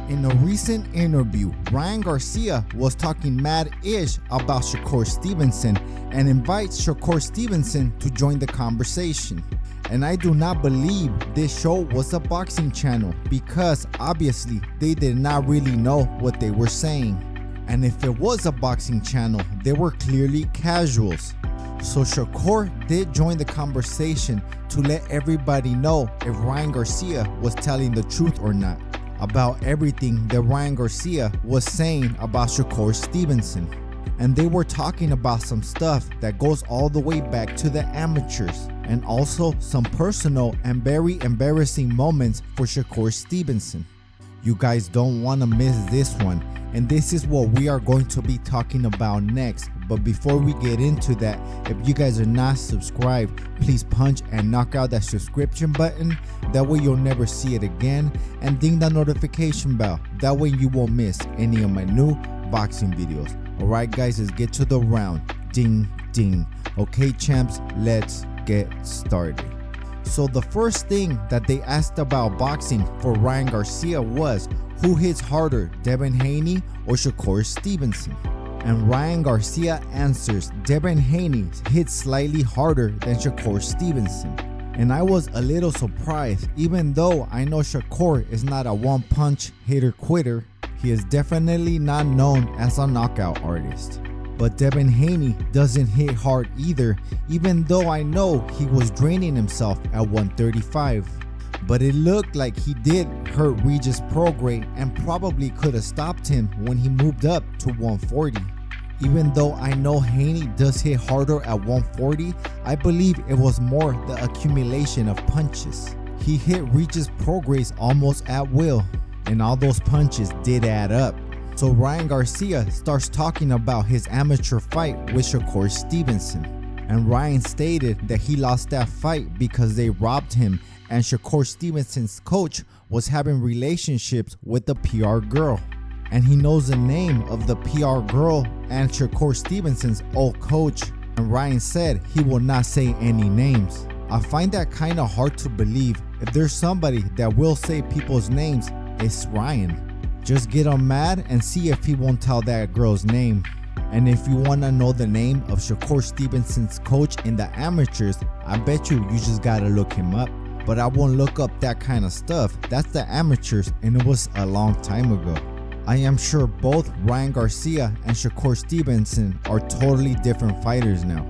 In a recent interview, Ryan Garcia was talking mad-ish about Shakur Stevenson and invites Shakur Stevenson to join the conversation. And I do not believe this show was a boxing channel because obviously they did not really know what they were saying. And if it was a boxing channel, they were clearly casuals. So Shakur did join the conversation to let everybody know if Ryan Garcia was telling the truth or not about everything that Ryan Garcia was saying about Shakur Stevenson. And they were talking about some stuff that goes all the way back to the amateurs, and also some personal and very embarrassing moments for Shakur Stevenson. You guys don't want to miss this one, and this is what we are going to be talking about next. But before we get into that, if you guys are not subscribed, please punch and knock out that subscription button. That way you'll never see it again, and ding that notification bell. That way you won't miss any of my new boxing videos. Alright guys, let's get to the round. Ding ding. Okay champs, let's get started. So the first thing that they asked about boxing for Ryan Garcia was, who hits harder, Devin Haney or Shakur Stevenson? And Ryan Garcia answers, Devin Haney hits slightly harder than Shakur Stevenson. And I was a little surprised, even though I know Shakur is not a one-punch hitter-quitter. He is definitely not known as a knockout artist. But Devin Haney doesn't hit hard either, even though I know he was draining himself at 135. But it looked like he did hurt Regis Prograis and probably could have stopped him when he moved up to 140. Even though I know Haney does hit harder at 140, I believe it was more the accumulation of punches. He hit Regis Prograis almost at will, and all those punches did add up. So Ryan Garcia starts talking about his amateur fight with Shakur Stevenson. And Ryan stated that he lost that fight because they robbed him, and Shakur Stevenson's coach was having relationships with the PR girl. And he knows the name of the PR girl and Shakur Stevenson's old coach. And Ryan said he will not say any names. I find that kind of hard to believe. If there's somebody that will say people's names, it's Ryan. Just get him mad and see if he won't tell that girl's name. And if you want to know the name of Shakur Stevenson's coach in the amateurs, I bet you just gotta look him up. But I won't look up that kind of stuff. That's the amateurs, and it was a long time ago. I am sure both Ryan Garcia and Shakur Stevenson are totally different fighters now.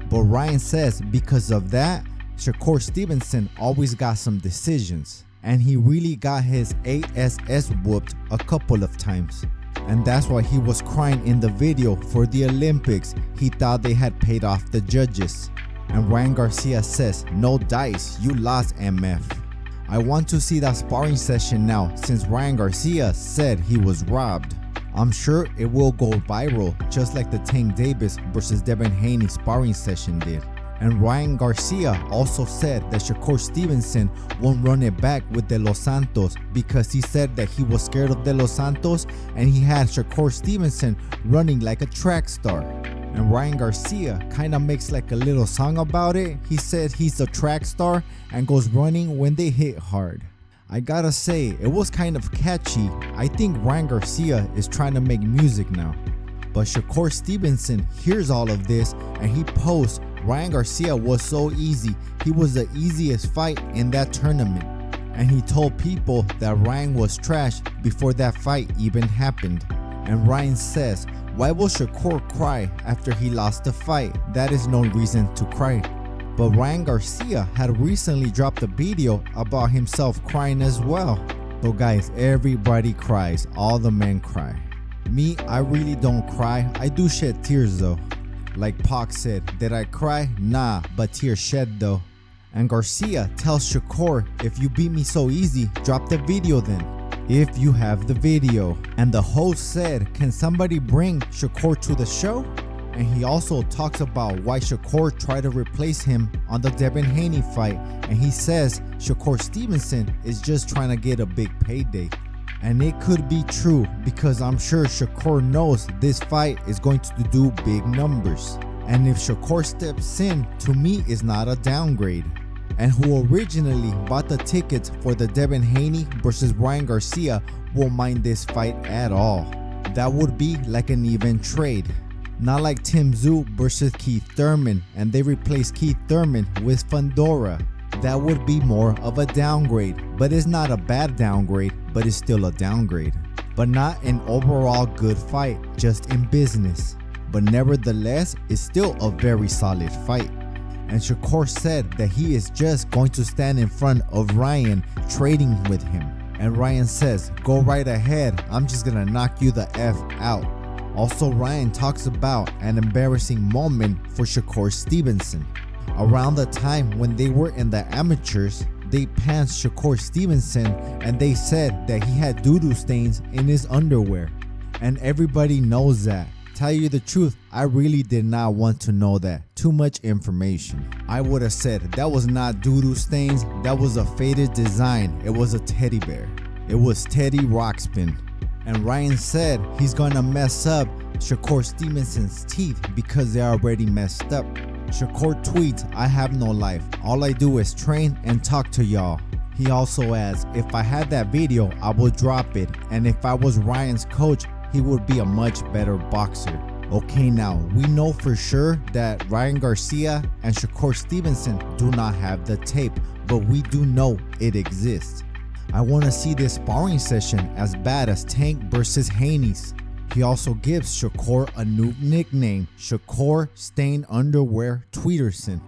But Ryan says because of that, Shakur Stevenson always got some decisions. And he really got his ass whooped a couple of times. And that's why he was crying in the video for the Olympics. He thought they had paid off the judges. And Ryan Garcia says, no dice, you lost MF. I want to see that sparring session now since Ryan Garcia said he was robbed. I'm sure it will go viral just like the Tank Davis versus Devin Haney sparring session did. And Ryan Garcia also said that Shakur Stevenson won't run it back with De Los Santos because he said that he was scared of De Los Santos and he had Shakur Stevenson running like a track star. And Ryan Garcia kind of makes like a little song about it. He said he's a track star and goes running when they hit hard. I gotta say, it was kind of catchy. I think Ryan Garcia is trying to make music now. But Shakur Stevenson hears all of this and he posts, Ryan Garcia was so easy. He was the easiest fight in that tournament. And he told people that Ryan was trash before that fight even happened. And Ryan says, why will Shakur cry after he lost the fight? That is no reason to cry. But Ryan Garcia had recently dropped a video about himself crying as well. So guys, everybody cries. All the men cry. Me, I really don't cry. I do shed tears though. Like Pac said, did I cry? Nah, but tears shed though. And Garcia tells Shakur, if you beat me so easy, drop the video then. If you have the video. And the host said, can somebody bring Shakur to the show? And he also talks about why Shakur tried to replace him on the Devin Haney fight. And he says Shakur Stevenson is just trying to get a big payday. And it could be true because I'm sure Shakur knows this fight is going to do big numbers. And if Shakur steps in, to me is not a downgrade. and who originally bought the tickets for the Devin Haney versus Ryan Garcia won't mind this fight at all. That would be like an even trade. Not like Tim Tszyu versus Keith Thurman and they replace Keith Thurman with Fundora. That would be more of a downgrade, but it's not a bad downgrade, but it's still a downgrade. But not an overall good fight, just in business. But nevertheless, it's still a very solid fight. And Shakur said that he is just going to stand in front of Ryan trading with him. And Ryan says, go right ahead, I'm just gonna knock you the F out. Also, Ryan talks about an embarrassing moment for Shakur Stevenson. Around the time when they were in the amateurs, they pantsed Shakur Stevenson and they said that he had doo-doo stains in his underwear. And everybody knows that. Tell you the truth, I really did not want to know that. Too much information. I would have said that was not doo-doo stains, that was a faded design. It was a teddy bear. It was Teddy Rockspin. And Ryan said he's gonna mess up Shakur Stevenson's teeth because they're already messed up. Shakur tweets, I have no life. All I do is train and talk to y'all. He also adds, if I had that video, I would drop it. And if I was Ryan's coach, he would be a much better boxer. Okay, now we know for sure that Ryan Garcia and Shakur Stevenson do not have the tape, but we do know it exists. I want to see this sparring session as bad as Tank versus Haney's. He also gives Shakur a new nickname, Shakur Stained Underwear Tweederson.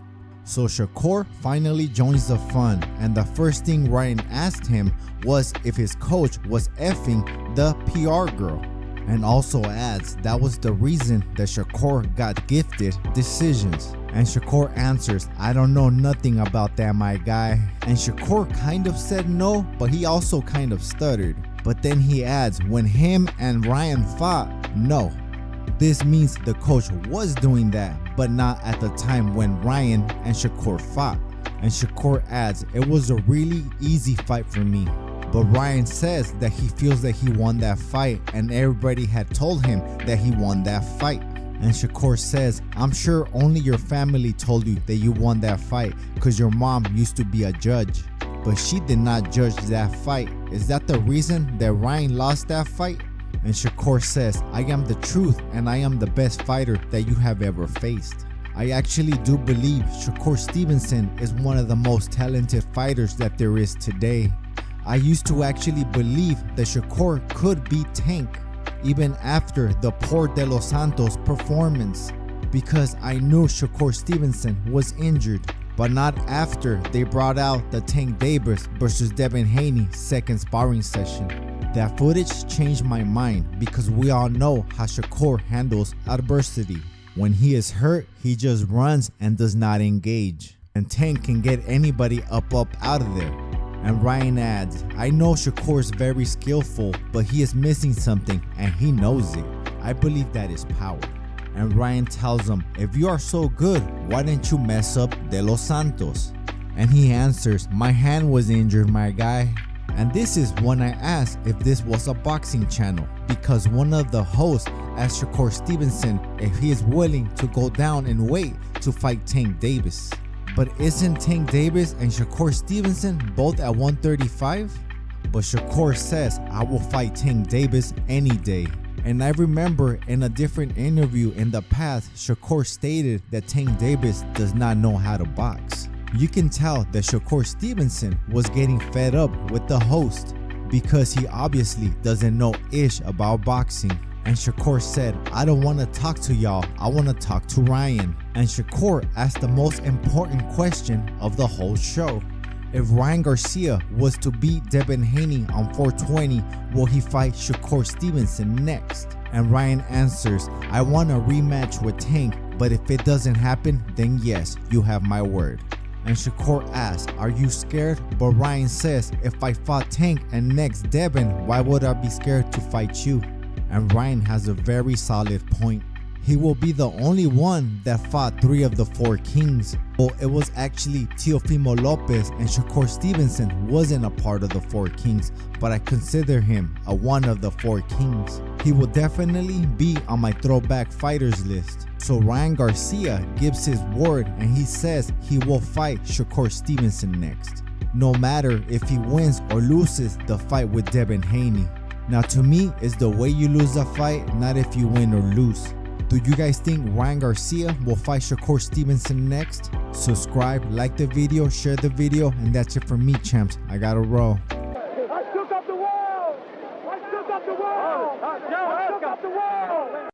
So Shakur finally joins the fun, and the first thing Ryan asked him was if his coach was effing the PR girl. And also adds that was the reason that Shakur got gifted decisions. And Shakur answers, I don't know nothing about that, my guy. And Shakur kind of said no, but he also kind of stuttered. But then he adds, when him and Ryan fought, no. This means the coach was doing that, but not at the time when Ryan and Shakur fought. And Shakur adds, it was a really easy fight for me. But Ryan says that he feels that he won that fight and everybody had told him that he won that fight. And Shakur says, I'm sure only your family told you that you won that fight because your mom used to be a judge. But she did not judge that fight. Is that the reason that Ryan lost that fight? And Shakur says, I am the truth and I am the best fighter that you have ever faced. I actually do believe Shakur Stevenson is one of the most talented fighters that there is today. I used to actually believe that Shakur could beat Tank even after the poor De Los Santos performance because I knew Shakur Stevenson was injured, but not after they brought out the Tank Davis versus Devin Haney second sparring session. That footage changed my mind because we all know how Shakur handles adversity. When he is hurt, he just runs and does not engage. And Tank can get anybody up out of there. And Ryan adds, I know Shakur is very skillful, but he is missing something and he knows it. I believe that is power. And Ryan tells him, if you are so good, why didn't you mess up De Los Santos? And he answers, my hand was injured, my guy. And this is when I asked if this was a boxing channel, because one of the hosts asked Shakur Stevenson if he is willing to go down in weight to fight Tank Davis. But isn't Tank Davis and Shakur Stevenson both at 135? But Shakur says, I will fight Tank Davis any day. And I remember in a different interview in the past, Shakur stated that Tank Davis does not know how to box. You can tell that Shakur Stevenson was getting fed up with the host because he obviously doesn't know ish about boxing. And Shakur said, I don't want to talk to y'all, I want to talk to Ryan. And Shakur asked the most important question of the whole show. If Ryan Garcia was to beat Devin Haney on 420, will he fight Shakur Stevenson next? And Ryan answers, I want a rematch with Tank, but if it doesn't happen, then yes, you have my word. And Shakur asks, are you scared? But Ryan says, if I fought Tank and next Devin, why would I be scared to fight you? And Ryan has a very solid point. He will be the only one that fought 3 of the 4 kings. Well, it was actually Teofimo Lopez and Shakur Stevenson wasn't a part of the 4 kings, but I consider him a one of the 4 kings. he will definitely be on my throwback fighters list. So Ryan Garcia gives his word and he says he will fight Shakur Stevenson next, no matter if he wins or loses the fight with Devin Haney. Now to me, it's the way you lose the fight, not if you win or lose. Do you guys think Ryan Garcia will fight Shakur Stevenson next? Subscribe, like the video, share the video, and that's it for me, champs. I gotta roll. I shook up the world! I shook up the world! I shook up the world!